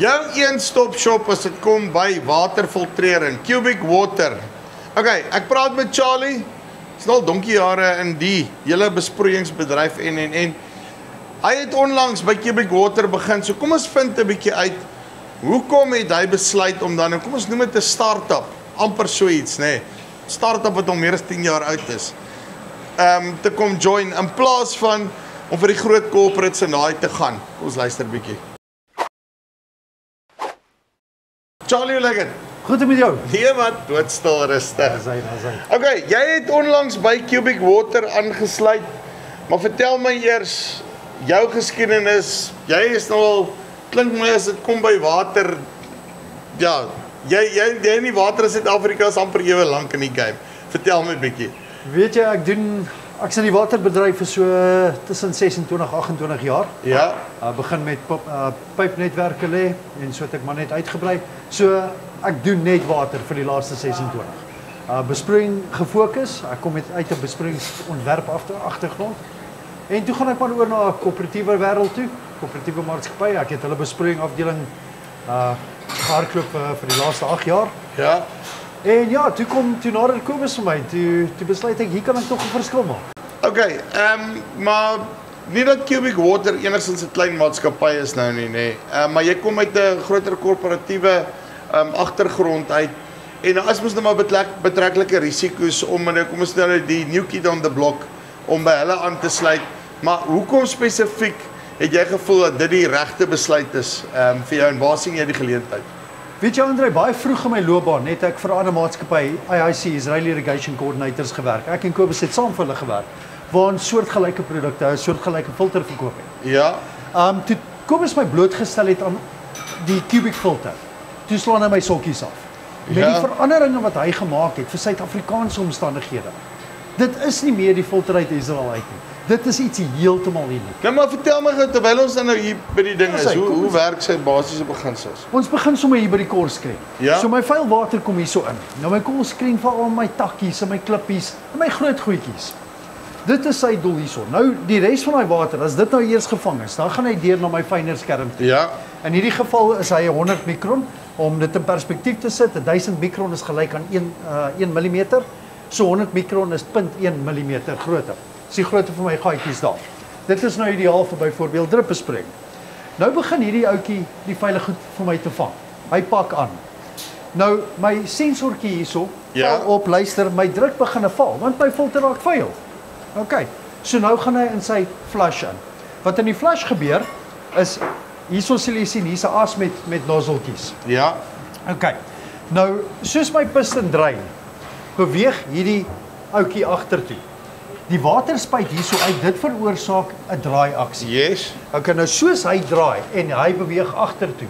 Jou een-stop shop as dit kom by waterfiltrering, Cubic Water. Okay, ek praat met Charlie. Is al donkie jare in die hele besproeiingsbedryf en hy het onlangs by Cubic Water begin. So kom ons vind 'n bietjie uit hoekom het hy besluit om dan, kom ons noem dit 'n start-up, amper so iets, nê. Start-up wat al meer as 10 jaar oud is. Te kom join in plaas van om vir die groot corporates in daai te gaan. Kom ons luister 'n bietjie. Charlie, hoe lyk dit? Goed met jou? Nee wat, doodstil rustig. Dis hy. Okay, jy het onlangs by Cubic Water aangesluit. Maar vertel my eers jou geskiedenis. Jy is nou al, klink my as dit kom by water. Ja, jy in die water in Suid-Afrika is amper ewe lank in die game. Vertel my 'n bietjie. Weet jy, ek is in die waterbedryf vir so tussen 26 28 jaar. Ja. Begin met pypnetwerke lê en so het ek maar net uitgebrei. So ek doen net water vir die laaste 26. Besproeiing gefokus. Ek kom uit 'n besproeiingsontwerp agtergrond. En toe gaan ek maar oor na 'n koöperatiewe wêreld toe, koöperatiewe maatskappy. Ek het hulle besproeiing afdeling gehardloop vir die laaste 8 jaar. Ja. En ja, toe nader Kobus vir my, toe besluit ek hier kan ek tog 'n verskil maak. Okay, maar nie dat Cubic Water enigstens 'n klein maatskappy is nou nie, nê. Maar jy kom uit 'n groter korporatiewe agtergrond uit. En as mens nou maar betreklike risiko's om nou kom ons nou die new kid on the block om by hulle aan te sluit. Maar hoekom spesifiek het jy gevoel dat dit die regte besluit is vir jou en waar sien jy die geleentheid? Weet jy Andre, baie vroeg in my loopbaan het ek vir 'n ander maatskappy, IIC, Israel Irrigation Coordinators gewerk. Ek en Kobus het saam vir hulle gewerk waar ons soortgelyke produkte, 'n soortgelyke filter verkoop het. Ja. Toe Kobus my blootgestel het aan die Cubic filter, toe slaan hy my sokkies af. Met die veranderinge wat hy gemaak het vir Suid-Afrikaanse omstandighede. Dit is nie meer die filter uit Israel uit nie. Dit is iets heeltemal uniek. Nou maar vertel my gou terwyl ons nou hier by die ding is, hoe werk sy basiese beginsels? Ons begin sommer hier by die korskrien. Ja? So my vuil water kom hier so in. Nou my korskrien val al my takkies en my klippies en my groot goedjies. Dit is sy doel hierso. Nou die res van daai water, as dit nou eers gevang is, dan gaan hy deur na my fynere skerm toe. Ja. In hierdie geval is hy 100 mikron. Om dit in perspektief te sit, 1000 mikron is gelyk aan 1 mm. So 100 mikron is 0.1 mm groter. Dis die grootte van my gaatjies daar. Dit is nou ideaal vir byvoorbeeld druppelspreng. Nou begin hierdie ouetjie die veilig goed vir my te vang. Hy pak aan. Nou my sensortjie hierso, val op, luister, my druk begin val want my filter raak vuil. OK. So nou gaan hy in sy flush in. Wat in die flush gebeur is hierso sal jy sien hier's 'n as met nozzeltjies. Ja. OK. Nou soos my piston draai, beweeg hierdie ouetjie agtertoe. Die water spuit hierso uit, dit veroorsaak 'n draai aksie. Yes. OK, nou soos hy draai en hy beweeg agtertoe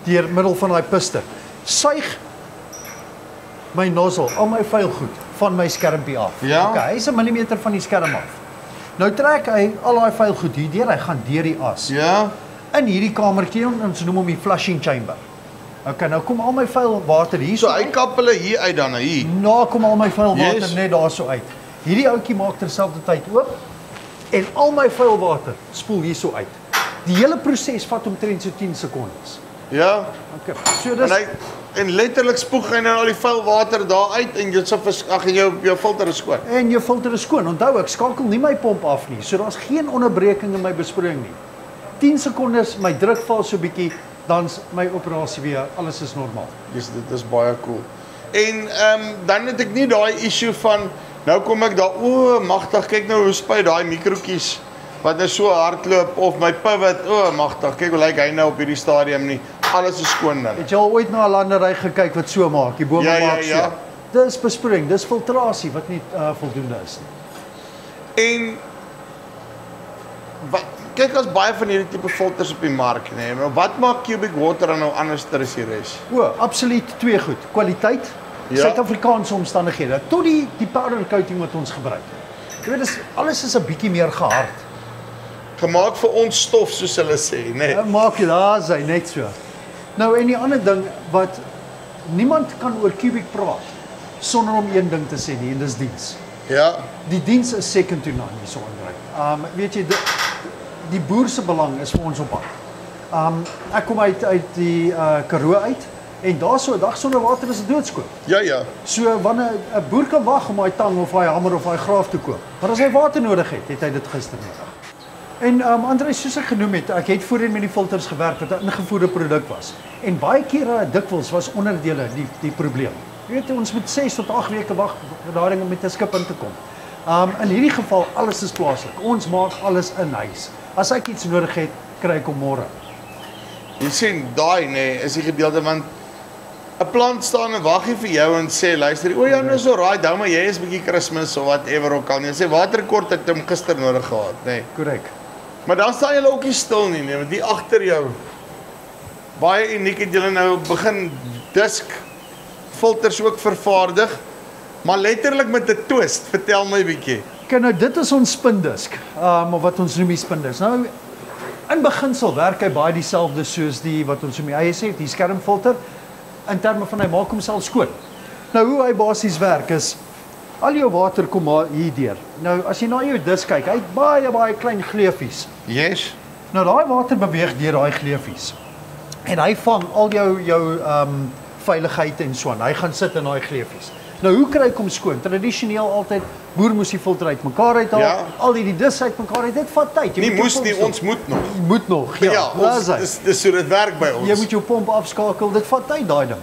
deur middel van daai piston, suig my nozzle al my vuil goed van my skermpie af. Ja. OK, hy's 'n millimeter van die skerm af. Nou trek hy al daai vuil goed hierdeur, hy gaan deur die as. Ja. In hierdie kamertjie, ons noem hom die flushing chamber. OK, nou kom al my vuil water hier so hy kap hulle hier uit dan hier. Nou kom al my vuil water net daarso uit. Hierdie ouetjie maak terselfdertyd oop en al my vuil water spoel hierso uit. Die hele proses vat omtrent so 10 sekondes. Ja. OK. So dis en letterlik spoeg hy nou al die vuil water daar uit en jou filter is skoon. En jou filter is skoon. Onthou ek skakel nie my pomp af nie. So daar's geen onderbreking in my besproeiing nie. 10 sekondes, my druk val so bietjie, dan's my operasie weer, alles is normaal. Dis dit is baie cool. En dan het ek nie daai issue van nou kom ek daar, o, magtig, kyk nou hoe spuit daai mikrootjies wat nou so hardloop of my pivot, o, magtig, kyk hoe lyk hy nou op hierdie stadium nie. Alles is skoon dan. Het jy al ooit na 'n landery gekyk wat so maak? Die bome maak so. Ja. Dis besproeiing, dis filtrasie wat nie voldoende is nie. En kyk as baie van hierdie tipe filters op die mark, nee, maar wat maak Cubic Water dan nou anders as die res? O, absoluut twee goed. Kwaliteit, Suid-Afrikaanse omstandighede, tot die powder coating wat ons gebruik. Jy weet, alles is 'n bietjie meer gehard. Gemaak vir ons stof, soos hulle sê, nee. Maak jy daar sy net so. Nou en die ander ding wat niemand kan oor Cubic praat sonder om een ding te sê nie, en dis diens. Ja. Die diens is second to none hierso in. Weet jy, die boer se belang is vir ons op pad. Ek kom uit die Karoo uit en daar so 'n dag sonder water is 'n doodskoot. Ja. So wanneer 'n boer kan wag om daai tang of daai hamer of daai graaf te koop, maar as hy water nodig het hy dit gister nodig. En André, soos ek genoem het, ek het voorheen met die filters gewerk wat 'n ingevoerde produk was. En baie kere dikwels was onderdele die probleem. Jy weet, ons moet 6 tot 8 weke wag vir daai ding om met 'n skip in te kom. In hierdie geval alles is plaaslik. Ons maak alles in huis. As ek iets nodig het, kry ek hom môre. Jy sien, daai is die gedeelte want 'n plant staan en wag vir jou en sê luister, o ja, nou so raai, nou maar jy is bietjie Kersfees of whatever ook al nie. Sê waterkort het hom gister nodig gehad, Korrek. Maar dan staan julle ook nie stil nie, want die agter jou baie uniek het julle nou begin disk filters ook vervaardig, maar letterlik met 'n twist. Vertel my bietjie. Kyk nou, dit is ons spindisk, of wat ons noem die spindisk. Nou, in beginsel werk hy baie dieselfde soos die wat ons noem die ISF, die skermfilter, in terme van hy maak homself skoon. Nou, hoe hy basies werk is, al jou water kom maar hier deur. Nou, as jy na jou dis kyk, hy het baie klein gleufies. Yes. Nou, daai water beweeg deur daai gleufies. En hy vang al jou veiligheid en so aan. Hy gaan sit in daai gleufies. Nou, hoe kry ek hom skoon? Tradisioneel altyd, boer moes die filter uitmekaar uithaal, Ja. al die dis uitmekaar uit. Dit vat tyd. Nie moes nie, ons moet nog. Jy moet nog, Ja, ons, dis so dit werk by ons. Jy moet jou pomp afskakel, dit vat tyd daai ding.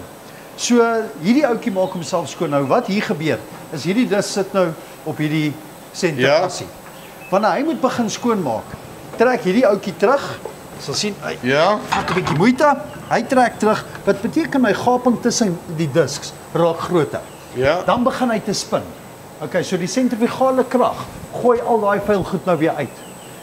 So hierdie ouetjie maak homself skoon. Nou wat hier gebeur, is hierdie dis sit nou op hierdie senterpassie. Wanneer hy moet begin skoonmaak, trek hierdie ouetjie terug. Jy sal sien, hy vat 'n bietjie moeite. Hy trek terug. Wat beteken my gaping tussen die disks raak groter. Ja. Dan begin hy te spin. Okay, so die sentrifugale krag gooi al daai vuil goed nou weer uit.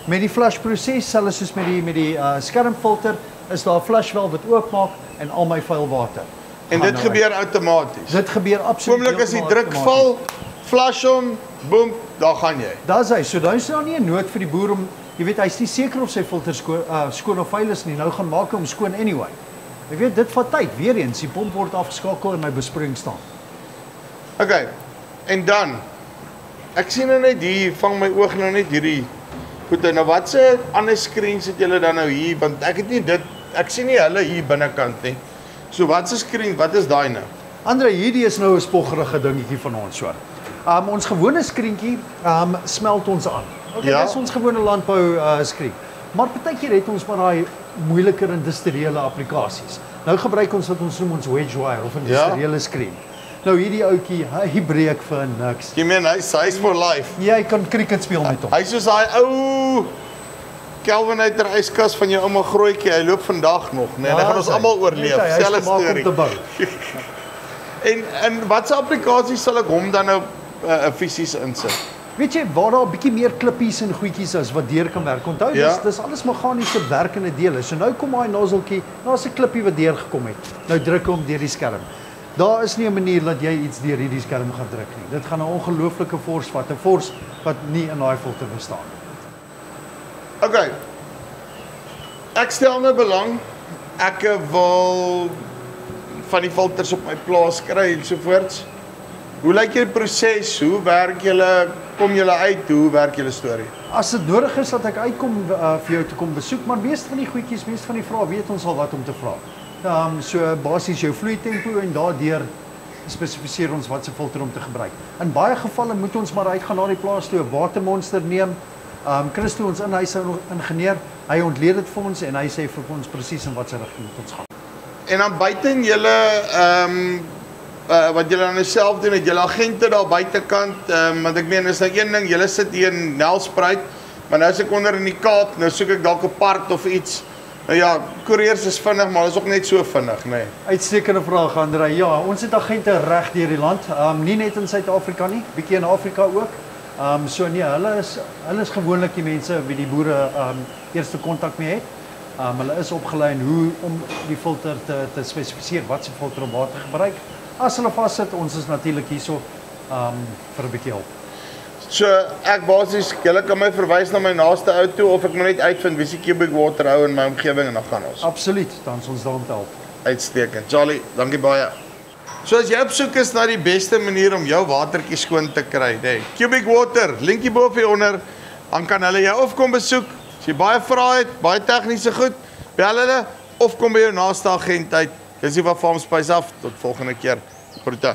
Met die flush proses, selfs soos met die skermfilter, is daar 'n flush valve wat oopmaak en al my vuil water. En dit gebeur outomaties. Dit gebeur absoluut. Oomblik as die druk val, flash hom, boem, daar gaan jy. Daar's hy. So dan is daar nie 'n nood vir die boer om, jy weet, hy's nie seker of sy filter skoon of vuil is nie. Nou gaan maak hom skoon anyway. Jy weet, dit vat tyd. Weereens, die pomp word afgeskakel en my besproeiing staan. Okay. En dan ek sien nou net hier, vang my oog nou net hierdie goede. Nou watse ander screens het julle dan nou hier, want ek het nie dit, ek sien nie hulle hier binnekant nie. So wat se screen, wat is daai nou? Andre, hierdie is nou 'n spoggerige dingetjie van ons so. Ons gewone skreentjie smelt ons aan. Okay, Ja. Dis ons gewone landbou skreen. Maar partykeer het ons maar daai moeiliker industriële applikasies. Nou gebruik ons wat ons noem ons wedge wire of 'n industriële skreen. Nou hierdie ouetjie, hy breek vir niks. Jy meen hy's for life. Jy kan cricket speel met hom. Hy's soos daai ou Kelvinator yskas van jou ouma grootjie. Hy loop vandag nog, né? Nee, gaan ons almal oorleef. Selfs storie. En watse applikasies sal ek hom dan nou fisies insit? Weet jy waar daar 'n bietjie meer klippies en goedjies is wat deur kan werk. Onthou, dis alles meganiese werkende dele. So nou kom daai nozzletjie, daar's 'n klippie wat deur gekom het. Nou druk hom deur die skerm. Daar is nie 'n manier dat jy iets deur hierdie skerm gaan druk nie. Dit gaan 'n ongelooflike force vat, 'n force wat nie in daai filter bestaan nie. Okay. Ek stel nou belang. Ek wil van die filters op my plaas kry en sovoorts. Hoe lyk julle proses? Hoe werk julle? Kom julle uit? Hoe werk julle storie? As dit nodig is dat ek uitkom vir jou te kom besoek, maar meeste van die goedjies, meeste van die vrae weet ons al wat om te vra. So basies jou vloeitempo en daardeur spesifiseer ons wat se filter om te gebruik. In baie gevalle moet ons maar uitgaan na die plaas toe, 'n watermonster neem. Christo, ons inhuise ingenieur, hy ontleed dit vir ons en hy sê vir ons presies in watter rigting ons gaan. En dan buite wat julle dan self doen, het julle agente daar buitekant, want ek meen is nou een ding, julle sit hier in Nelspruit, maar nou as ek onder in die Kaap, nou soek ek dalk 'n part of iets. Nou ja, koeriers is vinnig, maar is ook net so vinnig, nê. Uitstekende vraag, André. Ja, ons het agente reg deur die land, nie net in Suid-Afrika nie, bietjie in Afrika ook. So nee, hulle is gewoonlik die mense wie die boere eerste kontak mee het. Hulle is opgelei in hoe om die filter te spesifiseer, wat se filter om waar te gebruik. As hulle vassit, ons is natuurlik hierso vir 'n bietjie hulp. So ek basies, julle kan my verwys na my naaste ou toe of ek moet net uitvind wie se Cubic Water hou in my omgewing en dan gaan ons. Absoluut, dan is ons daar om te help. Uitstekend. Charlie, dankie baie. So as jy op soek is na die beste manier om jou watertjie skoon te kry, nee, Cubic Water, linkie bo of hier onder, dan kan hulle jou of kom besoek. As jy baie vrae het, baie tegniese goed, Bel hulle of kom by jou naaste agent uit. Dis die van Farm Spice af. Tot volgende keer. Groete.